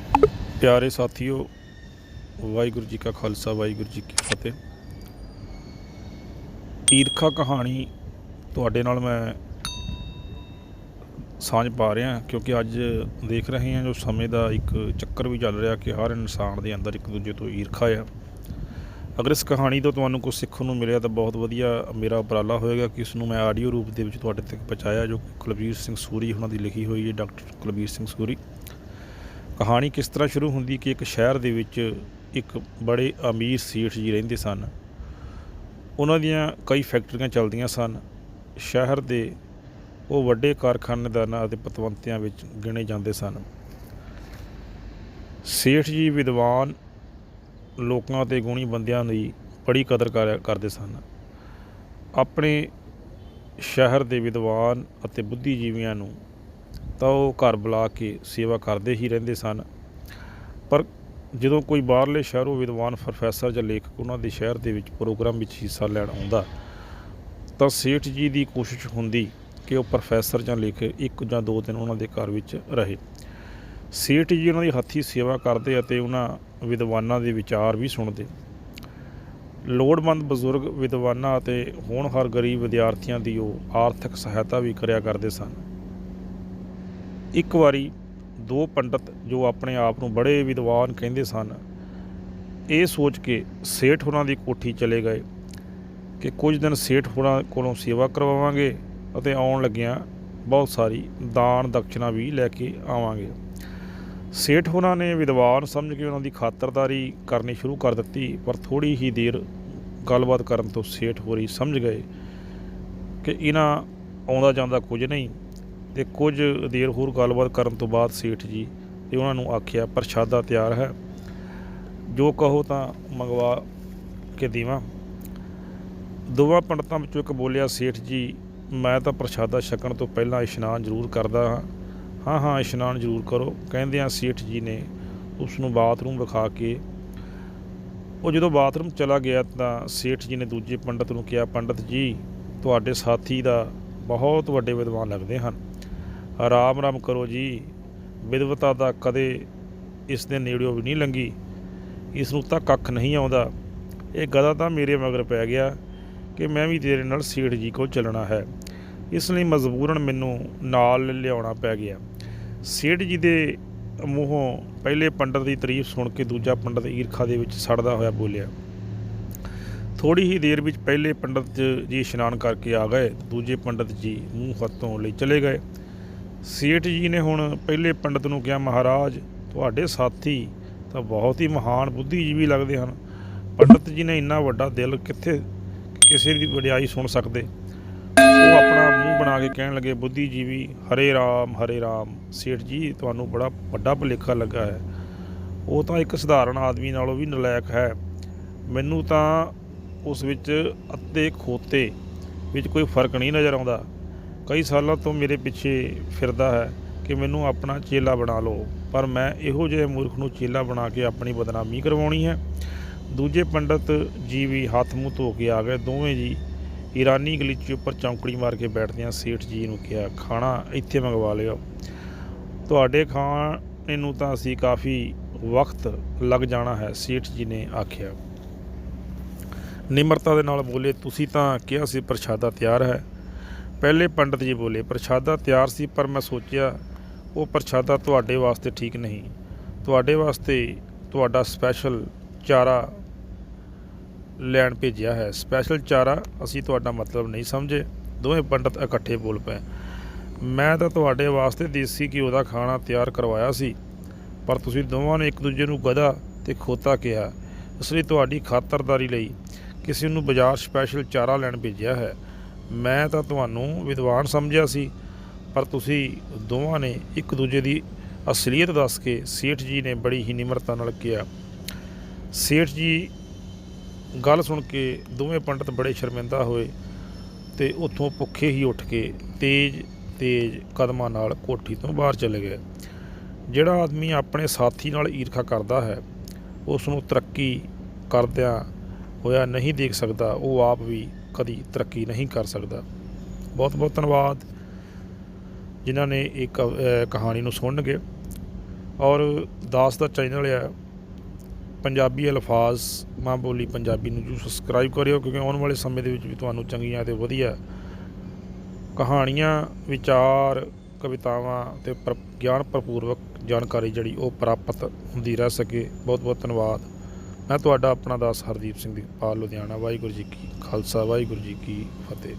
प्यारे साथियों, वाहिगुरू जी का खालसा वाहिगुरू जी की फतेह। ਈਰਖਾ ਕਹਾਣੀ ਤੁਹਾਡੇ ਨਾਲ ਮੈਂ ਸਾਂਝ ਪਾ ਰਿਹਾ ਕਿਉਂਕਿ ਅੱਜ ਦੇਖ ਰਹੇ ਹਾਂ ਜੋ ਸਮੇਂ ਦਾ ਇੱਕ ਚੱਕਰ ਵੀ ਚੱਲ ਰਿਹਾ ਕਿ ਹਰ ਇਨਸਾਨ ਦੇ ਅੰਦਰ ਇੱਕ ਦੂਜੇ ਤੋਂ ਈਰਖਾ ਆ। ਅਗਰ ਇਸ ਕਹਾਣੀ ਤੋਂ ਤੁਹਾਨੂੰ ਕੁਝ ਸਿੱਖਣ ਨੂੰ ਮਿਲਿਆ ਤਾਂ ਬਹੁਤ ਵਧੀਆ ਮੇਰਾ ਉਪਰਾਲਾ ਹੋਏਗਾ ਕਿ ਇਸ ਨੂੰ ਮੈਂ ਆਡੀਓ ਰੂਪ ਦੇ ਵਿੱਚ ਤੁਹਾਡੇ ਤੱਕ ਪਹੁੰਚਾਇਆ, ਜੋ ਕੁਲਬੀਰ ਸਿੰਘ ਸੂਰੀ ਉਹਨਾਂ ਦੀ ਲਿਖੀ ਹੋਈ ਹੈ, ਡਾਕਟਰ ਕੁਲਬੀਰ ਸਿੰਘ ਸੂਰੀ। ਕਹਾਣੀ ਕਿਸ ਤਰ੍ਹਾਂ ਸ਼ੁਰੂ ਹੁੰਦੀ ਕਿ ਇੱਕ ਸ਼ਹਿਰ ਦੇ ਵਿੱਚ ਇੱਕ ਬੜੇ ਅਮੀਰ ਸੇਠ ਜੀ ਰਹਿੰਦੇ ਸਨ। ਉਹਨਾਂ ਦੀਆਂ ਕਈ ਫੈਕਟਰੀਆਂ ਚੱਲਦੀਆਂ ਸਨ। ਸ਼ਹਿਰ ਦੇ ਉਹ ਵੱਡੇ ਕਾਰਖਾਨੇਦਾਰਾਂ ਅਤੇ ਪਤਵੰਤਿਆਂ ਵਿੱਚ ਗਿਣੇ ਜਾਂਦੇ ਸਨ। ਸੇਠ ਜੀ ਵਿਦਵਾਨ ਲੋਕਾਂ ਅਤੇ ਗੁਣੀ ਬੰਦਿਆਂ ਦੀ ਬੜੀ ਕਦਰ ਕਰਦੇ ਸਨ। ਆਪਣੇ ਸ਼ਹਿਰ ਦੇ ਵਿਦਵਾਨ ਅਤੇ ਬੁੱਧੀਜੀਵੀਆਂ ਨੂੰ ਤਾਂ ਉਹ ਘਰ ਬੁਲਾ ਕੇ ਸੇਵਾ ਕਰਦੇ ਹੀ ਰਹਿੰਦੇ ਸਨ, ਪਰ ਜਦੋਂ ਕੋਈ ਬਾਹਰਲੇ ਸ਼ਹਿਰੋਂ ਵਿਦਵਾਨ ਪ੍ਰੋਫੈਸਰ ਜਾਂ ਲੇਖਕ ਉਹਨਾਂ ਦੇ ਸ਼ਹਿਰ ਦੇ ਵਿੱਚ ਪ੍ਰੋਗਰਾਮ ਵਿੱਚ ਹਿੱਸਾ ਲੈਣ ਆਉਂਦਾ ਤਾਂ ਸੇਠ ਜੀ ਦੀ ਕੋਸ਼ਿਸ਼ ਹੁੰਦੀ ਕਿ ਉਹ ਪ੍ਰੋਫੈਸਰ ਜਾਂ ਲੇਖਕ 1 ਜਾਂ 2 ਦਿਨ ਉਹਨਾਂ ਦੇ ਘਰ ਵਿੱਚ ਰਹੇ। ਸੇਠ ਜੀ ਉਹਨਾਂ ਦੀ ਹੱਥੀਂ ਸੇਵਾ ਕਰਦੇ ਅਤੇ ਉਹਨਾਂ ਵਿਦਵਾਨਾਂ ਦੇ ਵਿਚਾਰ ਵੀ ਸੁਣਦੇ। ਲੋੜਵੰਦ ਬਜ਼ੁਰਗ ਵਿਦਵਾਨਾਂ ਅਤੇ ਹੋਣਹਾਰ ਗਰੀਬ ਵਿਦਿਆਰਥੀਆਂ ਦੀ ਉਹ ਆਰਥਿਕ ਸਹਾਇਤਾ ਵੀ ਕਰਿਆ ਕਰਦੇ ਸਨ। ਇੱਕ ਵਾਰੀ 2 ਪੰਡਤ ਜੋ ਆਪਣੇ ਆਪ ਨੂੰ ਬੜੇ ਵਿਦਵਾਨ ਕਹਿੰਦੇ ਸਨ, ਇਹ ਸੋਚ ਕੇ ਸੇਠ ਹੋਰਾਂ ਦੀ ਕੋਠੀ ਚਲੇ ਗਏ ਕਿ ਕੁਝ ਦਿਨ ਸੇਠ ਹੋਰਾਂ ਕੋਲੋਂ ਸੇਵਾ ਕਰਵਾਵਾਂਗੇ ਅਤੇ ਆਉਣ ਲੱਗਿਆਂ ਬਹੁਤ ਸਾਰੀ ਦਾਨ ਦਕਸ਼ਨਾ ਵੀ ਲੈ ਕੇ ਆਵਾਂਗੇ। ਸੇਠ ਹੋਰਾਂ ਨੇ ਵਿਦਵਾਨ ਸਮਝ ਕੇ ਉਹਨਾਂ ਦੀ ਖਾਤਰਦਾਰੀ ਕਰਨੀ ਸ਼ੁਰੂ ਕਰ ਦਿੱਤੀ, ਪਰ ਥੋੜ੍ਹੀ ਹੀ ਦੇਰ ਗੱਲਬਾਤ ਕਰਨ ਤੋਂ ਸੇਠ ਹੋਰੀ ਸਮਝ ਗਏ ਕਿ ਇਹਨਾਂ ਆਉਂਦਾ ਜਾਂਦਾ ਕੁਝ ਨਹੀਂ, ਅਤੇ ਕੁਝ ਦੇਰ ਹੋਰ ਗੱਲਬਾਤ ਕਰਨ ਤੋਂ ਬਾਅਦ ਸੇਠ ਜੀ ਨੇ ਉਹਨਾਂ ਨੂੰ ਆਖਿਆ, ਪ੍ਰਸ਼ਾਦਾ ਤਿਆਰ ਹੈ, ਜੋ ਕਹੋ ਤਾਂ ਮੰਗਵਾ ਕੇ ਦੇਵਾਂ। ਦੋਵਾਂ ਪੰਡਤਾਂ ਵਿੱਚੋਂ ਇੱਕ ਬੋਲਿਆ, ਸੇਠ ਜੀ ਮੈਂ ਤਾਂ ਪ੍ਰਸ਼ਾਦਾ ਛਕਣ ਤੋਂ ਪਹਿਲਾਂ ਇਸ਼ਨਾਨ ਜ਼ਰੂਰ ਕਰਦਾ ਹਾਂ। ਹਾਂ ਹਾਂ ਇਸ਼ਨਾਨ ਜ਼ਰੂਰ ਕਰੋ। ਕਹਿੰਦਿਆਂ ਸੇਠ ਜੀ ਨੇ ਉਸ ਨੂੰ ਬਾਥਰੂਮ ਵਿਖਾ ਕੇ ਉਹ ਜਦੋਂ ਬਾਥਰੂਮ ਚਲਾ ਗਿਆ ਤਾਂ ਸੇਠ ਜੀ ਨੇ ਦੂਜੇ ਪੰਡਤ ਨੂੰ ਕਿਹਾ, ਪੰਡਤ ਜੀ ਤੁਹਾਡੇ ਸਾਥੀ ਦਾ ਬਹੁਤ ਵੱਡੇ ਵਿਦਵਾਨ ਲੱਗਦੇ ਹਨ, ਆਰਾਮ ਆਰਾਮ ਕਰੋ ਜੀ, ਵਿਦਵਤਾ ਦਾ ਕਦੇ ਇਸ ਦੇ ਨੇੜਿਓਂ ਵੀ ਨਹੀਂ ਲੰਘੀ, ਇਸ ਨੂੰ ਤਾਂ ਕੱਖ ਨਹੀਂ ਆਉਂਦਾ। ਇਹ ਗਧਾ ਤਾਂ ਮੇਰੇ ਮਗਰ ਪੈ ਗਿਆ ਕਿ ਮੈਂ ਵੀ ਤੇਰੇ ਨਾਲ ਸੇਠ ਜੀ ਕੋਲ ਚੱਲਣਾ ਹੈ, ਇਸ ਲਈ ਮਜਬੂਰਨ ਮੈਨੂੰ ਨਾਲ ਲਿਆਉਣਾ ਪੈ ਗਿਆ। ਸੇਠ ਜੀ ਦੇ ਮੂੰਹੋਂ ਪਹਿਲੇ ਪੰਡਤ ਦੀ ਤਾਰੀਫ ਸੁਣ ਕੇ ਦੂਜਾ ਪੰਡਤ ਈਰਖਾ ਦੇ ਵਿੱਚ ਸੜਦਾ ਹੋਇਆ ਬੋਲਿਆ। ਥੋੜ੍ਹੀ ਹੀ ਦੇਰ ਵਿੱਚ ਪਹਿਲੇ ਪੰਡਤ ਜੀ ਇਸ਼ਨਾਨ ਕਰਕੇ ਆ ਗਏ, ਦੂਜੇ ਪੰਡਤ ਜੀ ਮੂੰਹ ਹੱਥ ਧੋਣ ਲਈ ਚਲੇ ਗਏ। ਸੇਠ ਜੀ ਨੇ ਹੁਣ ਪਹਿਲੇ ਪੰਡਤ ਨੂੰ ਕਿਹਾ, ਮਹਾਰਾਜ ਤੁਹਾਡੇ ਸਾਥੀ ਤਾਂ ਬਹੁਤ ਹੀ ਮਹਾਨ ਬੁੱਧੀਜੀਵੀ ਲੱਗਦੇ ਹਨ। ਪੰਡਤ ਜੀ ਨੇ ਇੰਨਾ ਵੱਡਾ ਦਿਲ ਕਿੱਥੇ ਕਿਸੇ ਦੀ ਵਡਿਆਈ ਸੁਣ ਸਕਦੇ। ਉਹ ਆਪਣਾ ਮੂੰਹ ਬਣਾ ਕੇ ਕਹਿਣ ਲੱਗੇ, ਬੁੱਧੀਜੀਵੀ ਹਰੇ ਰਾਮ ਹਰੇ ਰਾਮ। ਸੇਠ ਜੀ ਤੁਹਾਨੂੰ ਬੜਾ ਵੱਡਾ ਭੁਲੇਖਾ ਲੱਗਾ ਹੈ, ਉਹ ਤਾਂ ਇੱਕ ਸਧਾਰਨ ਆਦਮੀ ਨਾਲੋਂ ਵੀ ਨਲਾਇਕ ਹੈ। ਮੈਨੂੰ ਤਾਂ ਉਸ ਵਿੱਚ ਅੱਤੇ ਖੋਤੇ ਵਿੱਚ ਕੋਈ ਫਰਕ ਨਹੀਂ ਨਜ਼ਰ ਆਉਂਦਾ। ਕਈ ਸਾਲਾਂ ਤੋਂ ਮੇਰੇ ਪਿੱਛੇ ਫਿਰਦਾ ਹੈ ਕਿ ਮੈਨੂੰ ਆਪਣਾ ਚੇਲਾ ਬਣਾ ਲਓ, ਪਰ ਮੈਂ ਇਹੋ ਜਿਹੇ ਮੂਰਖ ਨੂੰ ਚੇਲਾ ਬਣਾ ਕੇ ਆਪਣੀ ਬਦਨਾਮੀ ਕਰਵਾਉਣੀ ਹੈ। ਦੂਜੇ ਪੰਡਤ ਜੀ ਵੀ ਹੱਥ ਮੂੰਹ ਧੋ ਕੇ ਆ ਗਏ। ਦੋਵੇਂ ਜੀ ਈਰਾਨੀ ਗਲੀਚੇ ਉੱਪਰ ਚੌਂਕੜੀ ਮਾਰ ਕੇ ਬੈਠਦਿਆਂ ਸੇਠ ਜੀ ਨੂੰ ਕਿਹਾ, ਖਾਣਾ ਇੱਥੇ ਮੰਗਵਾ ਲਿਓ, ਤੁਹਾਡੇ ਖਾਣੇ ਨੂੰ ਤਾਂ ਅਸੀਂ ਕਾਫੀ ਵਕਤ ਲੱਗ ਜਾਣਾ ਹੈ। ਸੇਠ ਜੀ ਨੇ ਆਖਿਆ। ਨਿਮਰਤਾ ਦੇ ਨਾਲ ਬੋਲੇ, ਤੁਸੀਂ ਤਾਂ ਕਿਹਾ ਸੀ ਪ੍ਰਸ਼ਾਦਾ ਤਿਆਰ ਹੈ। ਪਹਿਲੇ ਪੰਡਤ ਜੀ ਬੋਲੇ, ਪ੍ਰਸ਼ਾਦਾ ਤਿਆਰ ਸੀ, ਪਰ ਮੈਂ ਸੋਚਿਆ ਉਹ ਪ੍ਰਸ਼ਾਦਾ ਤੁਹਾਡੇ ਵਾਸਤੇ ਠੀਕ ਨਹੀਂ, ਤੁਹਾਡੇ ਵਾਸਤੇ ਤੁਹਾਡਾ ਸਪੈਸ਼ਲ ਚਾਰਾ ਲੈਣ ਭੇਜਿਆ ਹੈ। ਸਪੈਸ਼ਲ ਚਾਰਾ? ਅਸੀਂ ਤੁਹਾਡਾ ਮਤਲਬ ਨਹੀਂ ਸਮਝੇ। ਦੋਵੇਂ ਪੰਡਤ ਇਕੱਠੇ ਬੋਲ ਪਏ। ਮੈਂ ਤਾਂ ਤੁਹਾਡੇ ਵਾਸਤੇ ਦੇਸੀ ਘਿਓ ਦਾ ਖਾਣਾ ਤਿਆਰ ਕਰਵਾਇਆ ਸੀ, ਪਰ ਤੁਸੀਂ ਦੋਵਾਂ ਨੇ ਇੱਕ ਦੂਜੇ ਨੂੰ ਗਧਾ ਅਤੇ ਖੋਤਾ ਕਿਹਾ, ਇਸ ਲਈ ਤੁਹਾਡੀ ਖਾਤਰਦਾਰੀ ਲਈ ਕਿਸੇ ਨੂੰ ਬਾਜ਼ਾਰ ਸਪੈਸ਼ਲ ਚਾਰਾ ਲੈਣ ਭੇਜਿਆ ਹੈ। ਮੈਂ ਤਾਂ ਤੁਹਾਨੂੰ ਵਿਦਵਾਨ ਸਮਝਿਆ ਸੀ, ਪਰ ਤੁਸੀਂ ਦੋਵਾਂ ਨੇ ਇੱਕ ਦੂਜੇ ਦੀ ਅਸਲੀਅਤ ਦੱਸ ਕੇ ਸੇਠ ਜੀ ਨੇ ਬੜੀ ਹੀ ਨਿਮਰਤਾ ਨਾਲ ਕਿਹਾ। ਸੇਠ ਜੀ ਗੱਲ ਸੁਣ ਕੇ ਦੋਵੇਂ ਪੰਡਤ ਬੜੇ ਸ਼ਰਮਿੰਦਾ ਹੋਏ ਅਤੇ ਉੱਥੋਂ ਭੁੱਖੇ ਹੀ ਉੱਠ ਕੇ ਤੇਜ਼ ਕਦਮਾਂ ਨਾਲ ਕੋਠੀ ਤੋਂ ਬਾਹਰ ਚਲੇ ਗਏ। ਜਿਹੜਾ ਆਦਮੀ ਆਪਣੇ ਸਾਥੀ ਨਾਲ ਈਰਖਾ ਕਰਦਾ ਹੈ, ਉਸ ਨੂੰ ਤਰੱਕੀ ਕਰਦਿਆਂ ਹੋਇਆ ਨਹੀਂ ਦੇਖ ਸਕਦਾ, ਉਹ ਆਪ ਵੀ ਕਦੀ ਤਰੱਕੀ ਨਹੀਂ ਕਰ ਸਕਦਾ। ਬਹੁਤ ਬਹੁਤ ਧੰਨਵਾਦ ਜਿਨ੍ਹਾਂ ਨੇ ਇਹ ਕਹਾਣੀ ਨੂੰ ਸੁਣਨਗੇ। ਔਰ ਦਾਸ ਦਾ ਚੈਨਲ ਆ ਪੰਜਾਬੀ ਅਲਫਾਜ਼ ਮਾਂ ਬੋਲੀ ਪੰਜਾਬੀ ਨੂੰ ਜਰੂਰ ਸਬਸਕ੍ਰਾਈਬ ਕਰਿਓ, ਕਿਉਂਕਿ ਆਉਣ ਵਾਲੇ ਸਮੇਂ ਦੇ ਵਿੱਚ ਵੀ ਤੁਹਾਨੂੰ ਚੰਗੀਆਂ ਅਤੇ ਵਧੀਆ ਕਹਾਣੀਆਂ, ਵਿਚਾਰ, ਕਵਿਤਾਵਾਂ ਅਤੇ ਗਿਆਨ ਭਰਪੂਰਵਕ ਜਾਣਕਾਰੀ ਜਿਹੜੀ ਉਹ ਪ੍ਰਾਪਤ ਹੁੰਦੀ ਰਹਿ ਸਕੇ। ਬਹੁਤ ਬਹੁਤ ਧੰਨਵਾਦ। ਮੈਂ ਤੁਹਾਡਾ ਆਪਣਾ ਦਾਸ ਹਰਦੀਪ ਸਿੰਘ ਦੀਪਾਲ, ਲੁਧਿਆਣਾ। ਵਾਹਿਗੁਰੂ ਜੀ ਕੀ ਖਾਲਸਾ, ਵਾਹਿਗੁਰੂ ਜੀ ਕੀ ਫਤਿਹ।